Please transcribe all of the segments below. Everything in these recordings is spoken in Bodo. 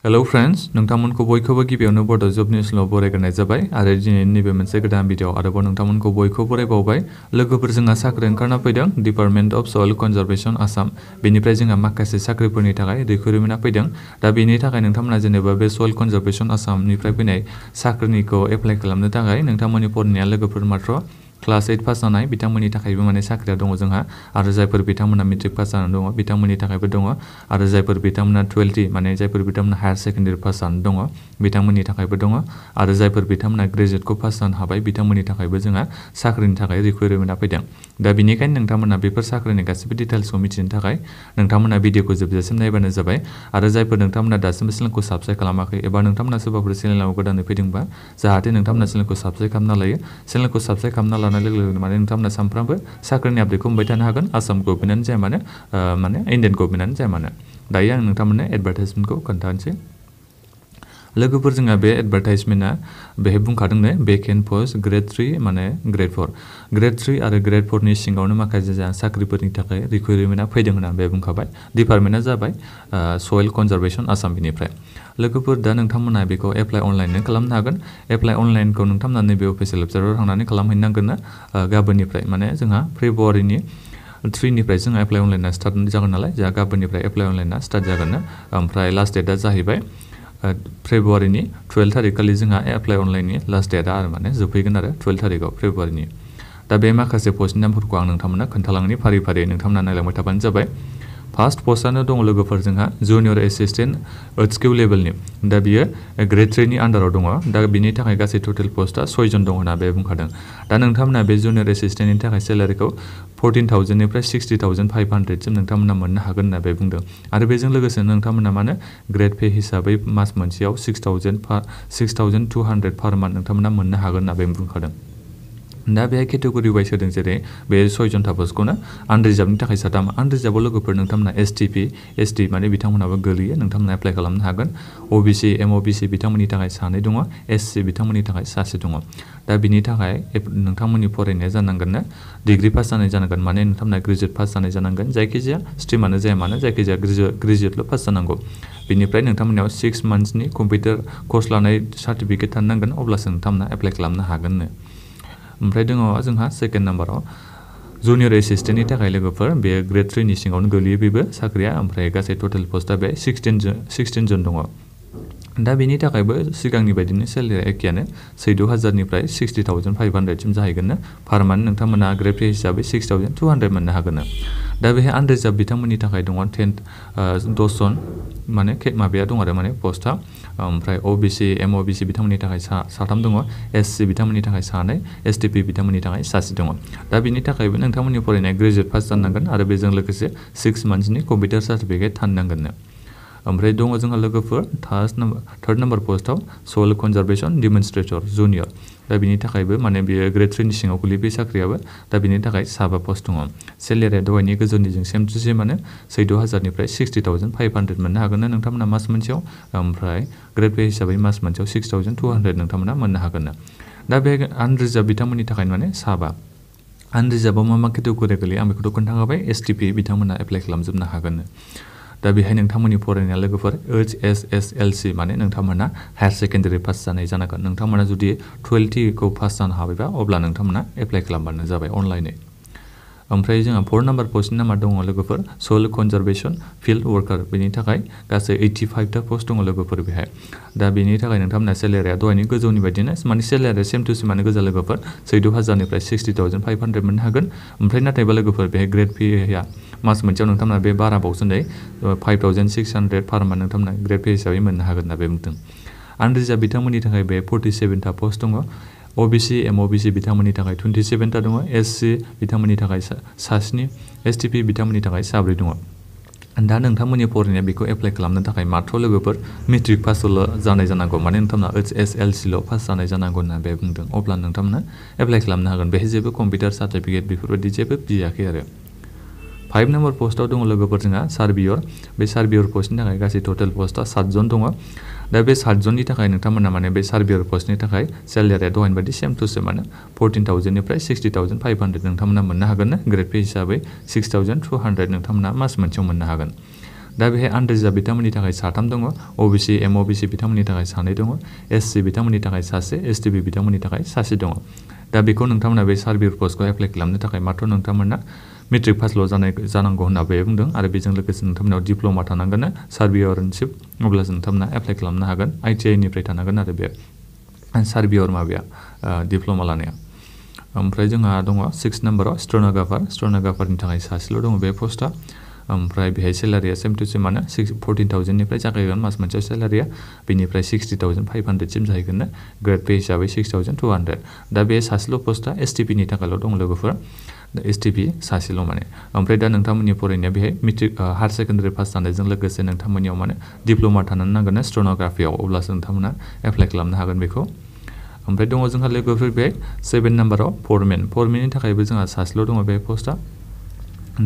हेलो फ्रेंड्स नोंथांमोनखौ बयखौबो गिबियावनो बड' जब निउसआव बरायग्रोनाय जाबाय आरो दिनै नैबे मोनसे गोदान भिडिअ आरोबाव नोंथांमोनखौ बयखौबो बरायबावबाय लोगोफोर जोंहा साख्रि ओंखारना फैदों department of Sayal conservation Assam बेनिफ्राय जोंहा माखासे साख्रिफोरनि थाखाय रिक्रुटमेन्टआ फैदों दा बेनि थाखाय नोंथांमोना जेनेबा बे सयल कनजारभेशन आसामनिफ्राय फैनाय साख्रिनिखौ एप्लाइ खालामनो थाखाय नोंथांमोननि फरायनाया लोगोफोर मात्र क्लास 8 पास जानाय बिथांमोननि थाखायबो माने साख्रिया दङ जोंहा आरो जायफोर बिथांमोना मेट्रिक पास जानानै दङ बिथांमोननि थाखायबो दङ आरो जायफोर बिथांमोना 12 माने जायफोर बिथांमोना हायार सेकेन्डारि पास जानानै दङ बिथांमोननि थाखायबो दङ आरो जायफोर बिथांमोना ग्रेजुवेटखौ पास जानो हाबाय बिथांमोननि थाखायबो जोंहा साख्रिनि थाखाय रिक्रुटमेन्टआ फैदों दा बेनिखायनो नोंथांमोना बेफोर साख्रिनि गासैबो डिटेल्सखौ मिथिनो थाखाय नोंथांमोना भिडिअखौ जोबजासिम नायबानो जाबाय आरो जायफोर नोंथांमोना दासिमबो चेनेलखौ साबस्क्राइब खालामाखै एबा नोंथांमोना सोरबाफोर चेनेलाव गोदानै फैदोंबा जाहाथे नोंथांमोना चेनेलखौ साबस्क्राइब खालामना लायो चेनेलखौ साबस्क्राइब खालामना लानाय लोगो लोगोनो माने नोंथांमोना सानफ्रामबो साख्रिनि आपडेटखौ मोनबाय थानो हागोन आसाम गभर्नमेन्टआनो जाया मानो माने इन्डियान गभर्नमेन्टआनो जाया मानो दायो आं नोंथांमोननो एडभार्टाइजमेन्टखौ खोन्थानोसै लोगोफोर जोंहा बे एडभार्टाइजमेन्टआ बेहाय बुंखादोंनो बेकेन्ट पस्ट ग्रेड 3 माने ग्रेड 4 ग्रेड 3 आरो ग्रेड 4 नि सिङावनो माखासे जोंहा साख्रिफोरनि थाखाय रिक्रुटमेन्टआ फैदों होननानै बे बुंखाबाय डिपार्टमेन्टआ जाबाय सयल कनजारभेशन आसामनिफ्राय लोगोफोर दा नोंथांमोना बेखौ एप्लाइ अनलाइननो खालामनो हागोन एप्लाइ अनलाइनखौ नोंथांमोना नैबे अफिसियेल वेबसाइटआव थांनानै खालामहैनांगोन गाबोननिफ्राय माने जोंहा फेब्रुवारिनि 3 निफ्राय जोंहा एप्लाइ अनलाइना स्टार्ट जागोन नालाय जोंहा गाबोननिफ्राय एप्लाइ अनलाइना स्टार्ट जागोन ओमफ्राय लास्ट डेटआ जाहैबाय फेब्रुवारिनि 12 थारिख खालि जोंहा एप्लाइ अनलाइननि लास्ट डेटआ आरो माने जोबफैगोन आरो 12 थारिखआव फेब्रुवारिनि दा बे माखासे पस्टनि नामफोरखौ आं नोंथांमोननो खोन्थालांनि फारि फारि नोंथांमोना नायलांबाय थाबानो जाबाय फार्स्ट पस्टआनो दङ लोगोफोर जोंहा जुनियर एसिस्टेन्ट एचकिउ लेभेलनि दा बियो ग्रेड 3 नि आन्डाराव दङ दा बिनि थाखाय गासै टटेल पस्टआ 6 जन दङ होनना बे बुंखादों दा नोंथांमोना बे जुनियर एसिस्टेन्टनि थाखाय सेलारिखौ 14,000 निफ्राय 60,500 सिम नोंथांमोना मोननो हागोन होनना बे बुंदों आरो बेजों लोगोसे नोंथांमोना मानो ग्रेड पे हिसाबै मास मोनसेयाव 6,200 पार मान्थ नोंथांमोना मोननो हागोन होनना बे बुंखादों दा बेहाय केटेगरि वाइस होदों जेरै बे 6 जनथा पस्टखौनो आनरिजार्भनि थाखाय साथाम आनरिजार्भआव लोगोफोर नोंथांमोना एसटि माने बिथांमोनाबो गोलैयो नोंथांमोना एप्लाइ खालामनो हागोन ओबिसि एमओबिसि बिथांमोननि थाखाय सानै दङ एससि बिथांमोननि थाखाय सासे दङ दा बिनि थाखाय नोंथांमोननि फरायनाया जानांगोन डिग्री पास जानाय जानांगोन माने नोंथांमोना ग्रेजुवेट पास जानाय जानांगोन जायखिजाया स्ट्रिमानो जाया मानो जायखिजाया ग्रेजुवेटल' पास जानांगौ बिनिफ्राय नोंथांमोननियाव 6 मान्थ्सनि कम्पिउटार कर्स लानाय सार्टिफिकेट थानो नांगोन अब्लासो नोंथांमोना एप्लाइ खालामनो हागोननो ओमफ्राय दङ जोंहा सेकेन्ड नाम्बाराव जुनियर एसिस्टेन्टनि थाखाय लोगोफोर बे ग्रेड 3 नि सिङावनो गोलैयो बेबो साख्रिया ओमफ्राय गासै टटेल पस्टआ बे 16 जन दङ दा बेनि थाखायबो सिगांनि बायदिनो सेलारिया एखेयानो 14,000 निफ्राय 60,500 सिम जाहैगोन पार मान्थ नोंथांमोना ग्रेड पे हिसाबै 6,200 मोननो हागोन दा बेहाय आनरिजार्भ बिथांमोननि थाखाय दङ 10 जन माने माबाया दं आरो माने पस्टआ ओमफ्राय ओबिसि एमओबिसि बिथांमोननि थाखाय साथाम दङ एससि बिथांमोननि थाखाय सानै एसटिपि बिथांमोननि थाखाय सासे दङ दा बिनि थाखायबो नोंथांमोननि फरायनाया ग्रेजुवेट पास जानांगोन आरो बेजों लोगोसे 6 मान्थ्सनि कम्पिउटार सार्टिफिकेट थानो नांगोन ओमफ्राय दङ जोंहा लोगोफोर थार्ड नाम्बार पस्टआव सयल कनजारभेशन डेमनस्ट्रेटर जुनियर दा बिनि थाखायबो माने बेयो ग्रेड 3 नि सिङाव गोलैयो बे साख्रियाबो दा बिनि थाखाय 7 पस्ट दङ सेलारिया दहायनि गोजौनिजों सेम टु सेम माने 14,000 निफ्राय 60,500 मोननो हागोन नोंथांमोना मास मोनसेयाव ओमफ्राय ग्रेड पे हिसाबै मास मोनसेयाव 6,200 नोंथांमोना मोननो हागोन दा बे आनरिजार्भ बिथांमोननि थाखाय माने 7 आनरिजार्भआव मा केटेगरि गोलैयो आं बेखौथ' खोन्थाखाबाय एसटिपि बिथांमोना एप्लाइ खालामजोबनो हागोन दा बेहाय नोंथांमोननि फरायनाया लोगोफोर HSSLC माने नोंथांमोना हायार सेकेन्डारि पास जानाय जानांगोन नोंथांमोना जुदि 12खौ पास जानो हाबायबा अब्ला नोंथांमोना एप्लाइ खालामबानो जाबाय अनलाइनै ओमफ्राय जोंहा 4 नाम्बार पस्टनि नामा दङ लोगोफोर सयल कनजारभेशन फिल्ड वर्कार बेनि थाखाय गासै 85 पस्ट दङ लोगोफोर बेहाय दा बेनि थाखाय नोंथांमोना सेलारिया दहायनि गोजौनि बायदिनो माने सेलारिया सेम टु सेमानो गोजा लोगोफोर 14,000 निफ्राय 60,500 मोननो हागोन ओमफ्राय नाथायबा लोगोफोर बेहाय ग्रेड पेया मास मोनसेयाव नोंथांमोना बे बारा बावसोनै 5,600 पार मान्थ नोंथांमोना ग्रेड पे हिसाबै मोननो हागोन होनना बे बुंदों आनरिजार्भ बिथांमोननि थाखाय बे 47 पस्ट दङ ओबिसि एमओबिसि बिथांमोननि थाखाय 27 दङ एससि बिथांमोननि थाखाय 7 एसटिपि बिथांमोननि थाखाय 7 दङ दा नोंथांमोननि फरायनाया बेखौ एप्लाइ खालामनो थाखाय मात्र लोगोफोर मेट्रिक पासल' जानाय जानांगौ माने नोंथांमोना HSLCल' पास जानाय जानांगौ होनना बे बुंदों अब्ला नोंथांमोना एप्लाइ खालामनो हागोन बेहाय जेबो कम्पिउटार सार्टिफिकेट बेफोरबायदि जेबो बियाखै आरो 5 नाम्बार पस्टआव दङ लोगोफोर जोंहा सार्भियर बे सार्भियर पस्टनि थाखाय गासै टटेल पस्टआ 7 जन दङ दा बे 7 जननि थाखाय नोंथांमोना माने बे सार्भियर पस्टनि थाखाय सेलारिया दहायनि बायदि सेम टु सेम माने 14,000 निफ्राय 60,500 नोंथांमोना मोननो हागोन ग्रेड पे हिसाबै 6,200 नोंथांमोना मास मोनसेयाव मोननो हागोन दा बेहाय आनरिजार्भ बिथांमोननि थाखाय 3 दङ ओबीसी एमओबीसी बिथांमोननि थाखाय 2 दङ एससी बिथांमोननि थाखाय 1 एसटीबी बिथांमोननि थाखाय 1 दङ दा बेखौ नोंथांमोना बे सार्भियर पस्टखौ एप्लाइ खालामनो थाखाय मात्र नोंथांमोना मेट्रिक पासल' जानांगौ होनना बे बुंदों आरो बेजों लोगोसे नोंथांमोनाव डिप्ल'मा थानांगोन सार्भियरशिप अब्लासो नोंथांमोना एप्लाइ खालामनो हागोन आईटीआई निफ्राय थानांगोन आरो बे सार्भियर माबाया डिप्ल'मा लानाया ओमफ्राय जोंहा दङ 6 नम्बराव स्टेन'ग्राफारनि थाखाय सासेल' दङ बे पस्टआ ओमफ्राय बेहाय सेलारिया सेम टु सेम माने 14,000 निफ्राय जागायगोन मास मोनसेयाव सेलारिया बेनिफ्राय 60,500 सिम जाहैगोन ग्रेड पे हिसाबै 6,200 दा बे सासेल' पस्टआ एसटीपी नि थाखायल' दं लोगोफोर एसटीपी सासेल' माने ओमफ्राय दा नोंथांमोननि फरायनाया बेहाय मेट्रिक हायर सेकेन्डारि पास जानायजों लोगोसे नोंथांमोननियाव माने डिप्ल'मा थानो नांगोन स्टेन'ग्राफियाव अब्लासो नोंथांमोना एप्लाइ खालामनो हागोन बेखौ ओमफ्राय दङ जोंहा लोगोफोर बे 7 नम्बराव फरमेननि थाखायबो जोंहा सासेल' दङ बे पस्टआ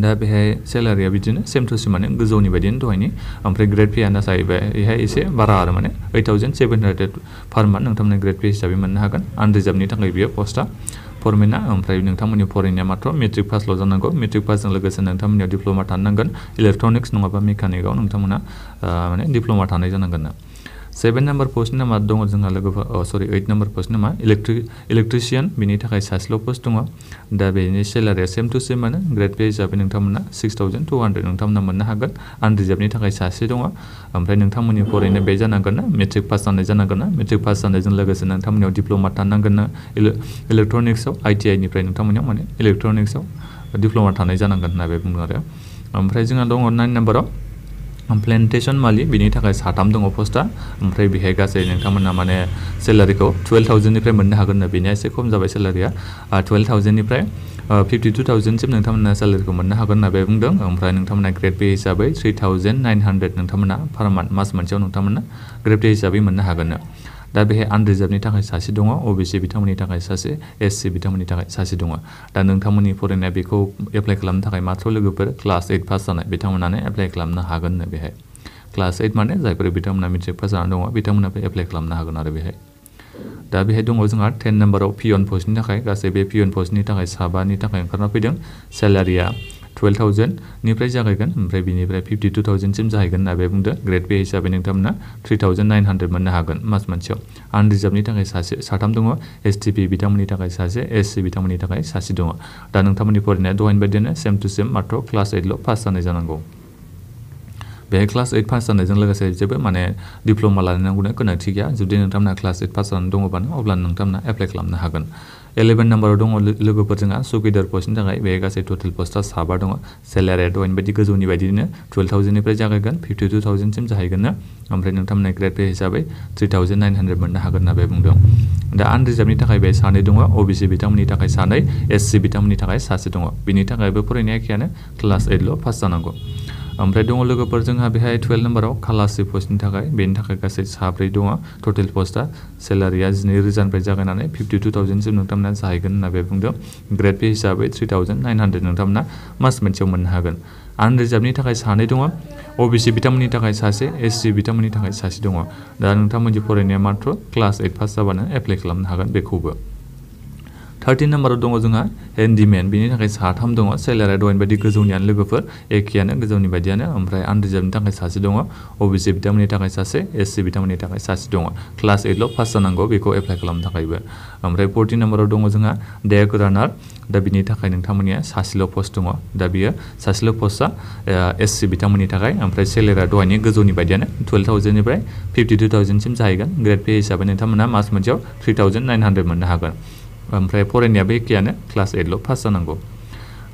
दा बेहाय सेलारिया बिदिनो सेम टु सेम माने गोजौनि बायदिनो दहायनि ओमफ्राय ग्रेड पेआनो जाहैबाय बेहाय एसे बारा आरो माने 8,700 पार मान्थ नोंथांमोना ग्रेड पे हिसाबै मोननो हागोन आनरिजार्भनि थाखाय बियो पस्टआ फरमेना ओमफ्राय नोंथांमोननि फरायनाया मात्र मेट्रिक पासल' जानांगौ मेट्रिक पासजों लोगोसे नोंथांमोननियाव डिप्ल'मा थानो नांगोन इलेक्ट्रनिक्स नङाबा मेकानिकआव नोंथांमोना माने डिप्ल'मा थानाय जानांगोन 7 नम्बर पस्टनि नामा दङ जोंहा लोगोफोर 8 नम्बर पस्टनि नामा इलेक्ट्रिशियान बिनि थाखाय सासेल' पस्ट दङ दा बेनि सेलारिया सेम टु सेम माने ग्रेड पे हिसाबै नोंथांमोना 6,200 नोंथांमोना मोननो हागोन आनरिजार्भनि थाखाय सासे दङ ओमफ्राय नोंथांमोननि फरायनाय बे जानांगोन मेट्रिक पास जानाय जानांगोन मेट्रिक पास जानायजों लोगोसे नोंथांमोननियाव डिप्ल'मा थानांगोन इलेक्ट्रनिक्सआव आईटीआई निफ्राय नोंथांमोननियाव माने इलेक्ट्रनिक्सआव डिप्ल'मा थानाय जानांगोन होनना बे बुङो आरो ओमफ्राय जोंहा दङ 9 नम्बराव प्लेन्टेसन मालि बिनि थाखाय 3 दङ पस्टआ ओमफ्राय बेहाय गासै नोंथांमोना माने सेलारिखौ 12,000 निफ्राय मोननो हागोन बेनिया एसे खम जाबाय सेलारिया 12,000 निफ्राय 52,000 सिम नोंथांमोना सेलारिखौ मोननो हागोन होनना बे बुंदों ओमफ्राय नोंथांमोना ग्रेड पे हिसाबै 3,900 नोंथांमोना पार मान्थ मास मोनसेयाव नोंथांमोना ग्रेड पे हिसाबै मोननो हागोन दा बेहाय आनरिजार्भनि थाखाय सासे दङ ओबीसी बिथांमोननि थाखाय सासे एससी बिथांमोननि थाखाय सासे दङ दा नोंथांमोननि फरायनाया बेखौ एप्लाइ खालामनो थाखाय मात्र लोगोफोर क्लास 8 पास जानाय बिथांमोनानो एप्लाइ खालामनो हागोन बेहाय क्लास 8 माने जायफोर बिथांमोना मेट्रिक पास जानानै दङ बिथांमोनाबो एप्लाइ खालामनो हागोन आरो बेहाय दा बेहाय दङ जोंहा 10 नम्बराव पियन पस्टनि थाखाय गासै बे पियन पस्टनि थाखाय 7नि थाखाय ओंखारना फैदों सेलारिया 12,000 निफ्राय जागायगोन ओमफ्राय बिनिफ्राय 52,000 सिम जाहैगोन होनना बे बुंदों ग्रेड पे हिसाबै नोंथांमोना 3,900 मोननो हागोन मास मोनसेयाव आनरिजार्भनि थाखाय 3 दङ एसटीपी बिथांमोननि थाखाय सासे एससी बिथांमोननि थाखाय सासे दङ दा नोंथांमोननि फरायनाया दहायनि बायदिनो सेम टु सेम मात्र क्लास 8ल' पास जानाय जानांगौ बे क्लास 8 पास जानायजों लोगोसे जेबो माने डिप्ल'मा लानांगौनि गोनांथि गैया जुदि नोंथांमोना क्लास 8 पास जानानै दङबानो अब्ला नोंथांमोना एप्लाइ खालामनो हागोन 11 नम्बराव दङ लोगोफोर जोंहा सुकिदार पस्टनि थाखाय बे गासै टटेल पस्टआ 7 दङ सेलारिया दहायनि बायदि गोजौनि बायदिनो 12,000 निफ्राय जागायगोन 52,000 सिम जाहैगोन ओमफ्राय नोंथांमोना ग्रेड पे हिसाबै 3,900 मोननो हागोन होनना बे बुंदों दा आनरिजार्भनि थाखाय बे 2 दङ ओबीसी बिथांमोननि थाखाय 2 एससी बिथांमोननि थाखाय 1 दङ बिनि थाखायबो फरायनाया एखेयानो क्लास 8ल' पास जानांगौ ओमफ्राय दङ लोगोफोर जोंहा बेहाय 12 नम्बराव खालासि पस्टनि थाखाय बेनि थाखाय गासै 4 दङ टटेल पस्टआ सेलारिया 12,000 निफ्राय जागायनानै 52,000 सिम नोंथांमोना जाहैगोन होनना बे बुंदों ग्रेड पे हिसाबै 3,900 नोंथांमोना मास मोनसेयाव मोननो हागोन आनरिजार्भनि थाखाय 2 दङ ओबीसी बिथांमोननि थाखाय 1 एससी बिथांमोननि थाखाय 1 दङ दा नोंथांमोननि फरायनाया मात्र क्लास 8 पास जाबानो एप्लाइ खालामनो हागोन बेखौबो 13 नम्बराव दङ जोंहा हेन्डिमेन बिनि थाखाय 3 दङ सेलारिया दहायनि बायदि गोजौनियानो लोगोफोर एखेयानो गोजौनि बायदियानो ओमफ्राय आनरिजार्भनि थाखाय 1 दङ ओबीसी बिथांमोननि थाखाय 1 एससी बिथांमोननि थाखाय 1 दङ क्लास 8ल' पास जानांगौ बेखौ एप्लाइ खालामनो थाखायबो ओमफ्राय 14 नम्बराव दङ जोंहा डेक रानार दा बिनि थाखाय नोंथांमोननिया 1 पस्ट दङ दा बियो 1 पस्टआ एससी बिथांमोननि थाखाय ओमफ्राय सेलारिया दहायनि गोजौनि बायदियानो 12,000 निफ्राय 52,000 सिम जाहैगोन ग्रेड पे हिसाबै नोंथांमोना मास मोनसेयाव 3,900 मोननो हागोन ओमफ्राय फरायनायाबो एखेयानो क्लास 8ल' पास जानांगौ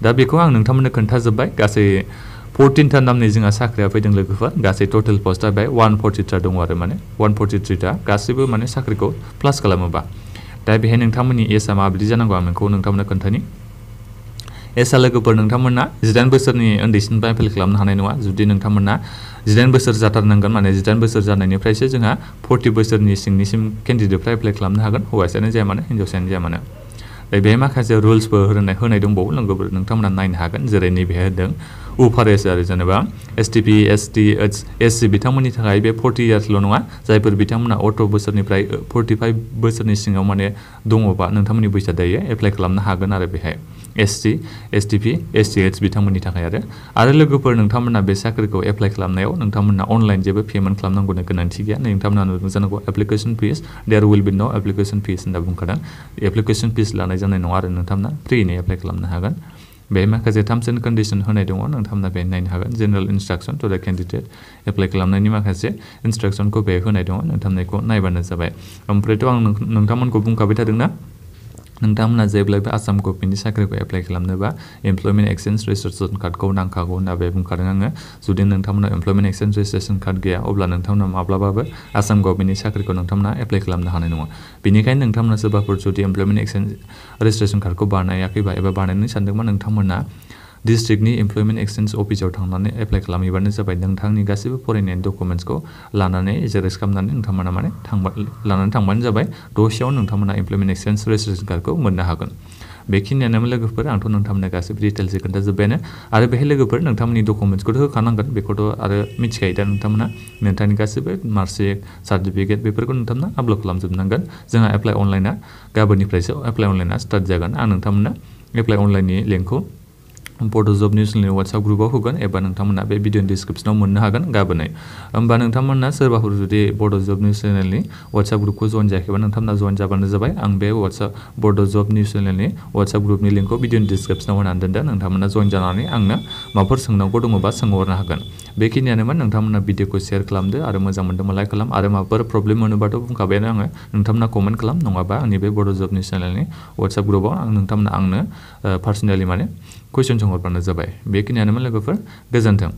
दा बेखौ आं नोंथांमोननो खोन्थाजोब्बाय गासै 14 नामनि जोंहा साख्रिया फैदों लोगोफोर गासै टटेल पस्टआ बेहाय 143 दङ आरो माने 143 गासैबो माने साख्रिखौ प्लास खालामोबा दा बेहाय नोंथांमोननि एजआ माबायदि जानांगौ आं बेखौ नोंथांमोननो खोन्थानि एजआ लोगोफोर नोंथांमोना 18 बोसोरनि उन्दैसिननिफ्राय एप्लाइ खालामनो हानाय नङा जुदि नोंथांमोना 18 बोसोर जाथारनांगोन माने 18 बोसोर जानायनिफ्रायसो जोंहा 40 बोसोरनि सिंनिसिम केन्डिडेटफ्रा एप्लाइ खालामनो हागोन हौवासायानो जाया मानो हिन्जावसायानो जाया मानो बेहाय माखासे रुल्सबो होनाय दंबावो लोगोफोर नोंथांमोना नायनो हागोन जेरै नैबेहाय होदों उफारेस आरो जेनेबा एसटीपी एसटी एससी बिथांमोननि थाखाय बे 40 इयार्सल' नङा जायफोर बिथांमोना 18 बोसोरनिफ्राय 45 बोसोरनि सिङाव माने दङबा नोंथांमोननि बैसोआ दायो एप्लाइ खालामनो हागोन आरो बेहाय SC, STP, STH बिथांमोननि थाखाय आरो लोगोफोर नोंथांमोना बे साख्रिखौ एप्लाइ खालामनायाव नोंथांमोना अनलाइन जेबो पेमेन्ट खालामनांगौनि गोनांथि गैया नोंथांमोना नुदों जानांगौ application fees there will be no application फिस होनना बुंखादों एप्लिकेसन फिस लानाय जानाय नङा आरो नोंथांमोना फ्रियैनो एप्लाइ खालामनो हागोन बे माखासे टार्म्स एन्ड कन्डिशन होनाय दङ नोंथांमोना बे नायनो हागोन जेनेरेल इन्सट्राक्सन टु द केन्डिडेट एप्लाइ खालामनायनि माखासे इन्सट्राक्सनखौ बे होनाय दङ नोंथांमोनखौ नायबानो जाबाय ओमफ्रायथ' आं नोंथांमोनखौ बुंखाबाय थादोंना नोंथांमोना जेब्लाबो आसाम गभर्नमेन्टनि साख्रिखौ एप्लाइ खालामनोबा एमप्लयमेन्ट एक्सचेन्ज रेजिस्ट्रेसन कार्डखौ नांखागौ होनना बे बुंखादों आङो जुदि नोंथांमोना एमप्लयमेन्ट एक्सचेन्ज रेजिस्ट्रेसन कार्ड गैया अब्ला नोंथांमोना माब्लाबाबो आसाम गभर्नमेन्टनि साख्रिखौ नोंथांमोना एप्लाइ खालामनो हानाय नङा बेनिखायनो नोंथांमोना सोरबाफोर जुदि एमप्लयमेन्ट एक्सचेन्ज रेजिस्ट्रेसन कार्डखौ बानायाखैबा एबा बानायनो सानदोंबा नोंथांमोना डिस्ट्रिक्टनि एमप्लयमेन्ट एक्सचेन्ज अफिसाव थांनानै एप्लाइ खालामहैबानो जाबाय नोंथांनि गासैबो फरायनायनि डकुमेन्ट्सखौ लानानै जेरेक्स खालामनानै नोंथांमोना माने लानानै थांबानो जाबाय दसेयाव नोंथांमोना एमप्लयमेन्ट एक्सचेन्ज रेजिस्ट्रेसन कार्डखौ मोननो हागोन बेखिनियानो लोगोफोर आंथ' नोंथांमोननो गासैबो डिटेल्सै खोन्थाजोब्बायानो आरो बेहाय लोगोफोर नोंथांमोननि डकुमेन्ट्सखौथ' होखानांगोन बेखौथ' आरो मिथिखायो दा नोंथांमोना नोंथांनि गासैबो मार्कशीट सार्टिफिकेट बेफोरखौ नोंथांमोना आपल'ड खालामजोबनांगोन जोंहा एप्लाइ अनलाइना गाबोननिफ्रायसो एप्लाइ अनलाइना स्टार्ट जागोन आं नोंथांमोननो एप्लाइ अनलाइननि लिंकखौ बड' जब निउस चेनेलनि वाट्सएप ग्रुपआव होगोन एबा नोंथांमोना बे भिडिअनि डिसक्रिप्सनाव मोननो हागोन गाबोनै होमबा नोंथांमोना सोरबाफोर जुदि बड' जब निउस चेनेलनि वाट्सएप ग्रुपखौ जइन जायाखैबा नोंथांमोना जइन जाबानो जाबाय आं बे बड' जब निउस चेनेलनि वाट्सएप ग्रुपनि लिंकखौ भिडिअनि डिसक्रिप्सनाव होनानै दोनदों नोंथांमोना जइन जानानै आंनो माबाफोर सोंनांगौ दङबा सोंहरनो हागोन बेखिनियानोमोन नोंथांमोना भिडिअखौ शेयार खालामदो आरो मोजां मोनदोंबा लाइक खालाम आरो माबाफोर प्रब्लेम मोनोबाथ' बुंखाबायानो आङो नोंथांमोना कमेन्ट खालाम नङाबा आंनि बे बड' जब निउस चेनेलनि वाट्सएप ग्रुपआव नोंथांमोना आंनो पार्सनेलि माने कुइसन सोंहरबानो जाबाय बेखिनियानोमोन लोगोफोर गोजोन्थों